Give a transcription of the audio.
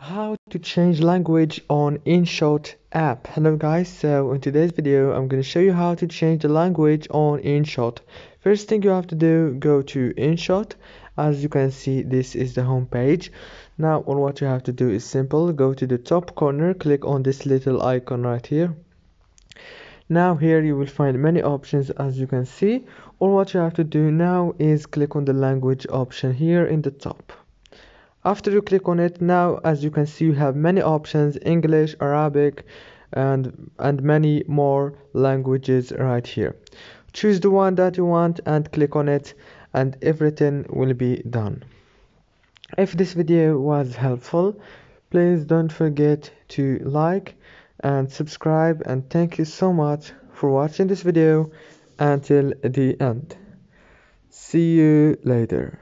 How to change language on InShot app. Hello guys, so in today's video I'm going to show you how to change the language on InShot. First thing you have to do, go to InShot. As you can see, this is the home page. Now all what you have to do is simple. Go to the top corner, click on this little icon right here. Now here you will find many options. As you can see, all what you have to do now is click on the language option here in the top. After you click on it, now as you can see, you have many options: English, Arabic, and many more languages right here. Choose the one that you want and click on it, and everything will be done. If this video was helpful, please don't forget to like and subscribe, and thank you so much for watching this video until the end. See you later.